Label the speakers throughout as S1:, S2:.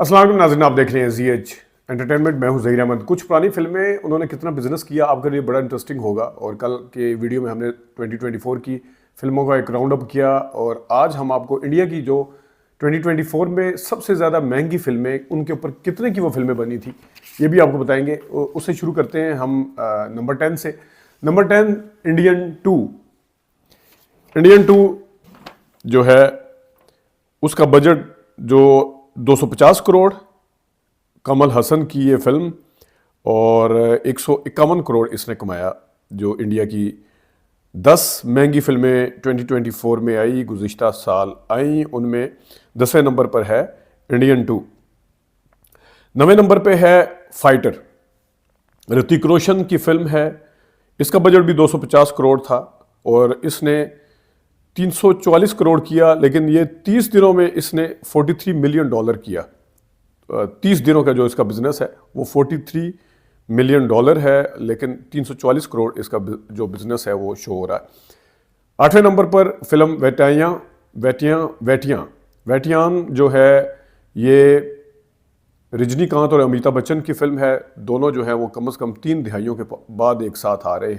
S1: अस्सलाम वालेकुम नाज़रीन, आप देख रहे हैं ZH एंटरटेनमेंट। मैं हूं ज़हीर अहमद। कुछ पुरानी फिल्में उन्होंने कितना बिजनेस किया आपके लिए बड़ा इंटरेस्टिंग होगा। और कल के वीडियो में हमने 2024 की फिल्मों का एक राउंड अप किया और आज हम आपको इंडिया की जो 2024 में सबसे ज़्यादा महंगी फिल्में, उनके ऊपर कितने की वो फिल्में बनी थी, ये भी आपको बताएंगे। उससे शुरू करते हैं हम नंबर 10 से। Number 10, Indian 2। इंडियन 2 जो है उसका बजट जो 250 करोड़, कमल हसन की ये फिल्म, और 151 करोड़ इसने कमाया। जो इंडिया की 10 महंगी फिल्में 2024 में आई, गुज़िश्ता साल आई, उनमें 10वें नंबर पर है इंडियन 2। 9वें नंबर पे है फाइटर, ऋतिक रोशन की फिल्म है। इसका बजट भी 250 करोड़ था और इसने 344 करोड़ किया, लेकिन ये 30 दिनों में इसने $43 मिलियन किया। 30 दिनों का जो इसका बिजनेस है वो $43 मिलियन है, लेकिन 344 करोड़ इसका जो बिजनेस है वो शो हो रहा है। 8वें नंबर पर फिल्म वेटियान जो है, ये रजनीकांत और अमिताभ बच्चन की फिल्म है। दोनों जो है वो कम से कम 3 दिहाइयों के बाद एक साथ आए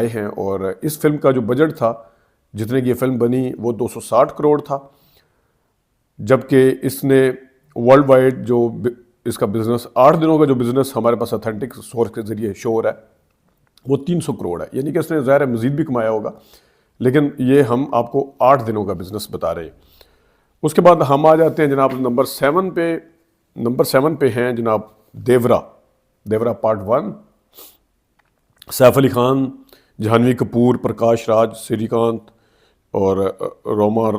S1: हैं। और इस फिल्म का जो बजट था, जितने की ये फिल्म बनी, वो 260 करोड़ था, जबकि इसने वर्ल्ड वाइड जो इसका बिजनेस, 8 दिनों का जो बिजनेस हमारे पास ऑथेंटिक सोर्स के जरिए शो हो रहा है, वो 300 करोड़ है। यानी कि इसने ज़ाहिर है मजीद भी कमाया होगा, लेकिन ये हम आपको 8 दिनों का बिजनेस बता रहे हैं। उसके बाद हम आ जाते हैं जनाब नंबर 7 पे। नंबर 7 पे हैं जनाब देवरा पार्ट 1। सैफ अली खान, जाह्नवी कपूर, प्रकाश राज, श्रीकांत और रोमा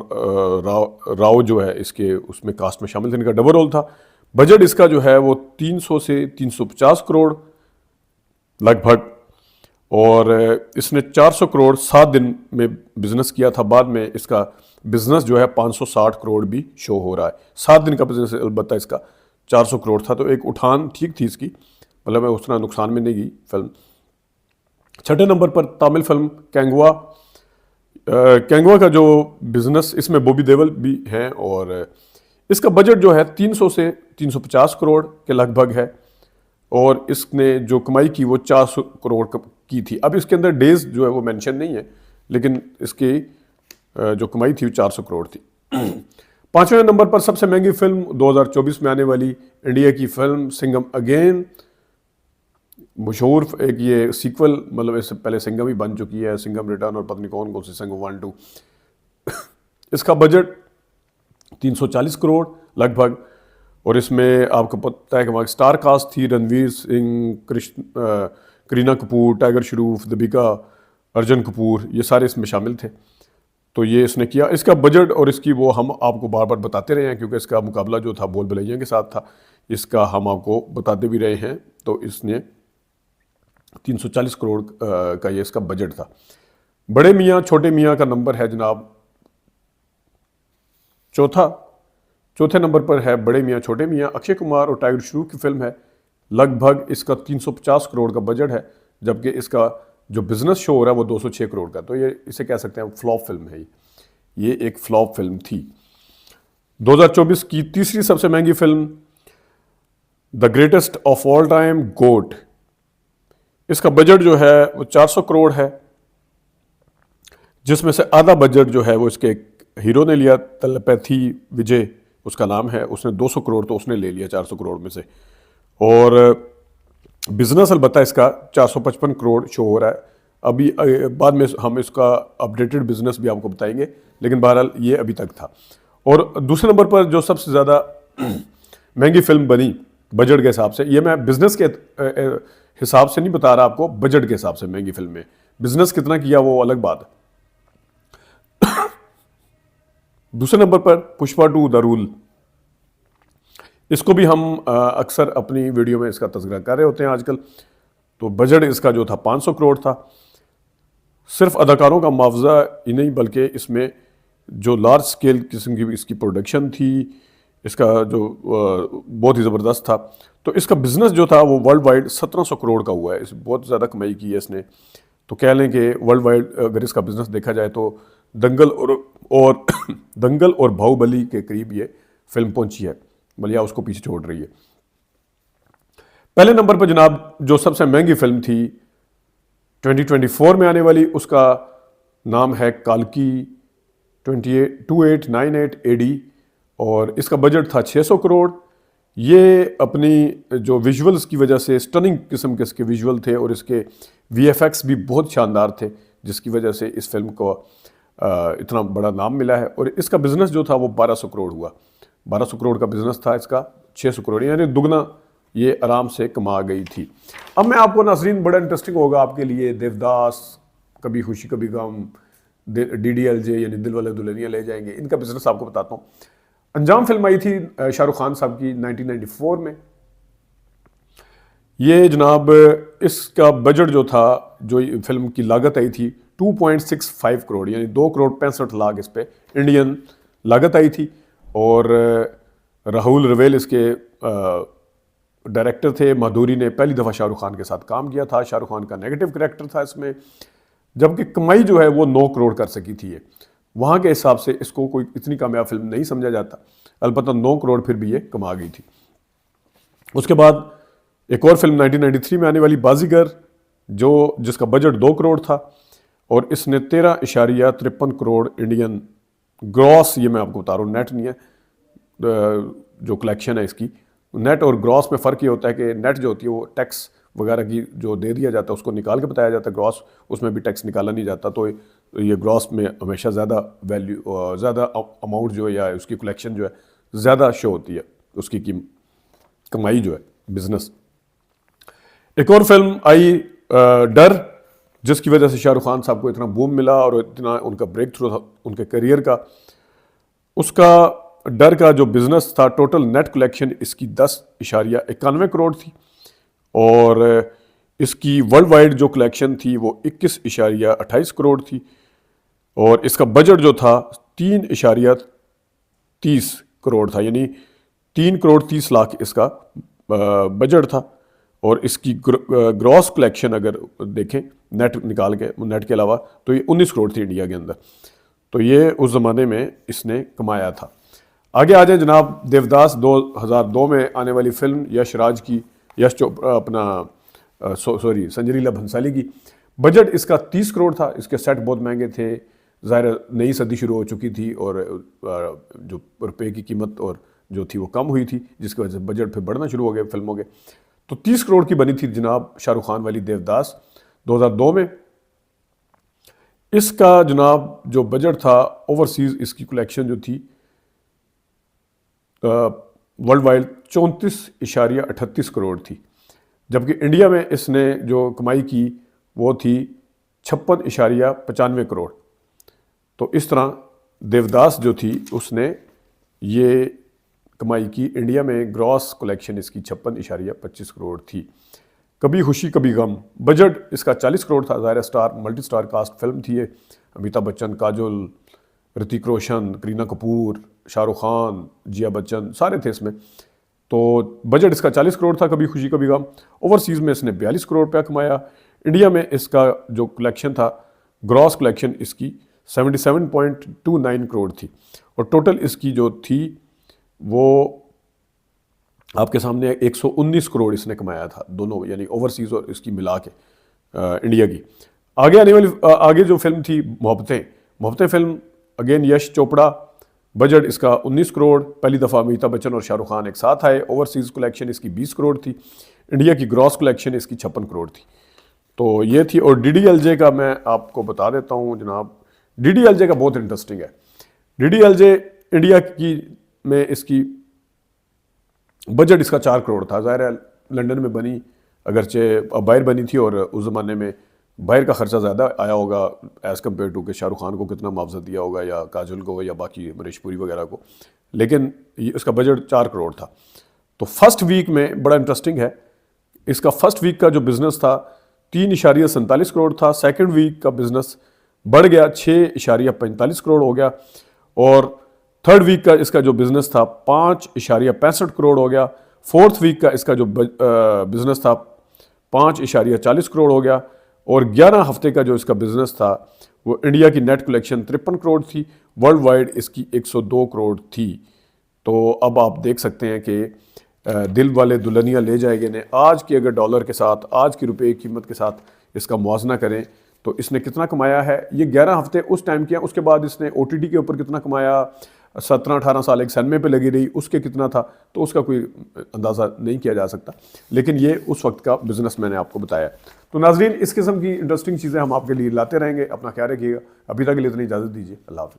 S1: राव जो है इसके उसमें कास्ट में शामिल थे। इनका डबल रोल था। बजट इसका जो है वो 300 से 350 करोड़ लगभग, और इसने 400 करोड़ 7 दिन में बिजनेस किया था। बाद में इसका बिजनेस जो है 560 करोड़ भी शो हो रहा है। 7 दिन का बिजनेस अलबत्ता इसका 400 करोड़ था, तो एक उठान ठीक थी इसकी, मतलब उतना नुकसान में नहीं गई फिल्म। 6ठे नंबर पर तमिल फिल्म कैंगवा का जो बिजनेस, इसमें बॉबी देओल भी हैं, और इसका बजट जो है 300 से 350 करोड़ के लगभग है, और इसने जो कमाई की वो 400 करोड़ की थी। अब इसके अंदर डेज जो है वो मेंशन नहीं है, लेकिन इसकी जो कमाई थी वो 400 करोड़ थी। 5वें नंबर पर सबसे महंगी फिल्म 2024 में आने वाली इंडिया की फिल्म सिंघम अगेन। मशहूर एक ये सीक्वल, मतलब इससे पहले सिंघम ही बन चुकी है, सिंघम रिटर्न और पत्नी कौन सी सिंघम 1, 2। इसका बजट 340 करोड़ लगभग, और इसमें आपको पता है कि वहाँ स्टार कास्ट थी, रणवीर सिंह, करीना कपूर, टाइगर श्रॉफ, दीपिका, अर्जुन कपूर, ये सारे इसमें शामिल थे। तो ये इसने किया। इसका बजट और इसकी वो हम आपको बार बार बताते रहे हैं, क्योंकि इसका मुकाबला जो था बोल बलैया के साथ था, इसका हम आपको बताते भी रहे हैं। तो इसने 340 करोड़ का ये इसका बजट था। बड़े मियाँ छोटे मियाँ का नंबर है जनाब चौथे नंबर पर है बड़े मियाँ छोटे मियाँ। अक्षय कुमार और टाइगर श्रॉफ की फिल्म है। लगभग इसका 350 करोड़ का बजट है, जबकि इसका जो बिजनेस शो हो रहा है वो 206 करोड़ का। तो ये इसे कह सकते हैं फ्लॉप फिल्म है। ये एक फ्लॉप फिल्म थी। 2024 की तीसरी सबसे महंगी film the greatest of all time, goat. इसका बजट जो है वो 400 करोड़ है, जिसमें से आधा बजट जो है वो इसके हीरो ने लिया, तलपैथी विजय उसका नाम है, उसने 200 करोड़ तो उसने ले लिया 400 करोड़ में से। और बिजनेस अलबत्ता इसका 455 करोड़ शो हो रहा है। अभी बाद में हम इसका अपडेटेड बिजनेस भी आपको बताएंगे, लेकिन बहरहाल ये अभी तक था। और दूसरे नंबर पर जो सबसे ज़्यादा महंगी फिल्म बनी बजट के हिसाब से, ये मैं बिजनेस के हिसाब से नहीं बता रहा आपको, बजट के हिसाब से महंगी फिल्म में बिजनेस कितना किया वो अलग बात है। दूसरे नंबर पर पुष्पा 2 द रूल। इसको भी हम अक्सर अपनी वीडियो में इसका तज़किरा कर रहे होते हैं आजकल। तो बजट इसका जो था 500 करोड़ था। सिर्फ अदाकारों का मुआवजा ही नहीं, बल्कि इसमें जो लार्ज स्केल किस्म की इसकी प्रोडक्शन थी, इसका जो बहुत ही ज़बरदस्त था। तो इसका बिजनेस जो था वो वर्ल्ड वाइड 1700 करोड़ का हुआ है। इस बहुत ज़्यादा कमाई की है इसने। तो कह लें कि वर्ल्ड वाइड अगर इसका बिजनेस देखा जाए तो दंगल और बाहुबली के करीब ये फिल्म पहुंची है। मलिया उसको पीछे छोड़ रही है। पहले नंबर पर जनाब जो सबसे महंगी फिल्म थी 2024 में आने वाली, उसका नाम है काल्की 2898 AD और इसका बजट था 600 करोड़। ये अपनी जो विजुअल्स की वजह से स्टनिंग किस्म के इसके विजुअल थे और इसके VFX भी बहुत शानदार थे, जिसकी वजह से इस फिल्म को इतना बड़ा नाम मिला है। और इसका बिज़नेस जो था वो 1200 करोड़ हुआ। 1200 करोड़ का बिज़नेस था इसका, 600 करोड़ यानी दुगना ये आराम से कमा गई थी। अब मैं आपको नाज़रीन, बड़ा इंटरेस्टिंग होगा आपके लिए, देवदास, कभी खुशी कभी गम, DDLJ यानी दिल वाले दुल्हनिया ले जाएंगे, इनका बिज़नेस आपको बताता हूँ। अंजाम फिल्म आई थी शाहरुख खान साहब की 1994 में। ये जनाब इसका बजट जो था, जो फिल्म की लागत आई थी 2.65 करोड़ यानी 2 करोड़ 65 लाख इस पे इंडियन लागत आई थी। और राहुल रवेल इसके डायरेक्टर थे। माधुरी ने पहली दफ़ा शाहरुख खान के साथ काम किया था। शाहरुख खान का नेगेटिव कैरेक्टर था इसमें, जबकि कमाई जो है वो 9 करोड़ कर सकी थी। ये वहाँ के हिसाब से इसको कोई इतनी कामयाब फिल्म नहीं समझा जाता, अलबत्ता 9 करोड़ फिर भी ये कमा गई थी। उसके बाद एक और फिल्म 1993 में आने वाली बाजीगर, जिसका बजट 2 करोड़ था और इसने 13.53 करोड़ इंडियन ग्रॉस, ये मैं आपको बता रहा हूँ, नेट नहीं है, जो कलेक्शन है इसकी। नेट और ग्रॉस में फ़र्क ये होता है कि नेट जो होती है वो टैक्स वगैरह की जो दे दिया जाता है उसको निकाल के बताया जाता है, ग्रॉस उसमें भी टैक्स निकाला नहीं जाता। तो ये ग्रॉस में हमेशा ज़्यादा वैल्यू, ज़्यादा अमाउंट जो है या उसकी कलेक्शन जो है ज़्यादा शो होती है, उसकी कमाई जो है, बिजनेस। एक और फिल्म आई डर, जिसकी वजह से शाहरुख खान साहब को इतना बूम मिला और इतना उनका ब्रेक थ्रू था उनके करियर का। उसका डर का जो बिज़नेस था, टोटल नेट कलेक्शन इसकी 10.91 करोड़ थी और इसकी वर्ल्ड वाइड जो कलेक्शन थी वो 21.28 करोड़ थी और इसका बजट जो था 3.30 करोड़ था, यानी 3 करोड़ 30 लाख इसका बजट था। और इसकी ग्रॉस कलेक्शन अगर देखें नेट निकाल के, नेट के अलावा, तो ये 19 करोड़ थी इंडिया के अंदर। तो ये उस ज़माने में इसने कमाया था। आगे आ जाए जनाब, देवदास 2002 में आने वाली फिल्म यश राज की, यश चोपड़ा अपना संजय भंसाली की। बजट इसका 30 करोड़ था। इसके सेट बहुत महंगे थे, ज़ाहिर नई सदी शुरू हो चुकी थी और जो रुपये की कीमत और जो थी वो कम हुई थी, जिसकी वजह से बजट फिर बढ़ना शुरू हो गए फिल्मों के। तो 30 करोड़ की बनी थी जनाब शाहरुख खान वाली देवदास 2002 में। इसका जनाब जो बजट था, ओवरसीज़ इसकी कलेक्शन जो थी वर्ल्ड वाइड 34.38 करोड़ थी, जबकि इंडिया में इसने जो कमाई की वो थी 56.95 करोड़। तो इस तरह देवदास जो थी उसने ये कमाई की। इंडिया में ग्रॉस कलेक्शन इसकी 56.25 करोड़ थी। कभी खुशी कभी गम, बजट इसका 40 करोड़ था। ज़ाहिर star multi star cast film थी ये। अमिताभ बच्चन, काजोल, ऋतिक रोशन, करीना कपूर, शाहरुख खान, जिया बच्चन सारे थे इसमें। तो बजट इसका 40 करोड़ था, कभी खुशी कभी गम। ओवरसीज़ में इसने 42 करोड़ रुपया कमाया। इंडिया में इसका जो कलेक्शन था, ग्रॉस कलेक्शन इसकी 77.29 करोड़ थी और टोटल इसकी जो थी वो आपके सामने 119 करोड़ इसने कमाया था, दोनों यानी ओवरसीज़ और इसकी मिला के इंडिया की। आगे आने वाली आगे जो फिल्म थी Mohabbatein film, again Yash Chopra, budget इसका 19 करोड़। पहली दफ़ा अमिताभ बच्चन और शाहरुख खान एक साथ आए। ओवरसीज़ कलेक्शन इसकी 20 करोड़ थी। इंडिया की ग्रॉस कलेक्शन इसकी 56 करोड़ थी। तो ये थी। और DDLJ का मैं आपको बता देता हूँ जनाब, DDLJ का बहुत इंटरेस्टिंग है। DDLJ इंडिया की में इसकी बजट इसका 4 करोड़ था। ज़ाहिर है लंदन में बनी, अगरचे बाहर बनी थी और उस ज़माने में बाहर का ख़र्चा ज़्यादा आया होगा एज़ कम्पेयर टू कि शाहरुख खान को कितना मुआवजा दिया होगा या काजोल को या बाकी मरीशपुरी वगैरह को, लेकिन इसका बजट 4 करोड़ था। तो फर्स्ट वीक में बड़ा इंटरेस्टिंग है, इसका फर्स्ट वीक का जो बिज़नेस था 3.47 करोड़ था। सेकंड वीक का बिज़नेस बढ़ गया 6.45 करोड़ हो गया और थर्ड वीक का इसका जो बिज़नेस था 5.65 करोड़ हो गया। फोर्थ वीक का इसका जो बिज़नेस था 5.40 करोड़ हो गया और 11 हफ्ते का जो इसका बिज़नेस था वो इंडिया की नेट कलेक्शन 53 करोड़ थी, वर्ल्ड वाइड इसकी 102 करोड़ थी। तो अब आप देख सकते हैं कि दिल वाले दुल्हनिया ले जाएंगे ने आज की अगर डॉलर के साथ, आज की रुपए की कीमत के साथ इसका मुआवजना करें तो इसने कितना कमाया है। ये 11 हफ्ते उस टाइम किया, उसके बाद इसने OTT के ऊपर कितना कमाया, 17-18 साल एक सिनेमे पे लगी रही, उसके कितना था, तो उसका कोई अंदाज़ा नहीं किया जा सकता। लेकिन ये उस वक्त का बिज़नेस मैंने आपको बताया। तो नाजरीन, इस किस्म की इंटरेस्टिंग चीज़ें हम आपके लिए लाते रहेंगे। अपना ख्याल रखिएगा। अभी तक के लिए इतनी इजाज़त दीजिए। अल्लाह हाफ़िज़।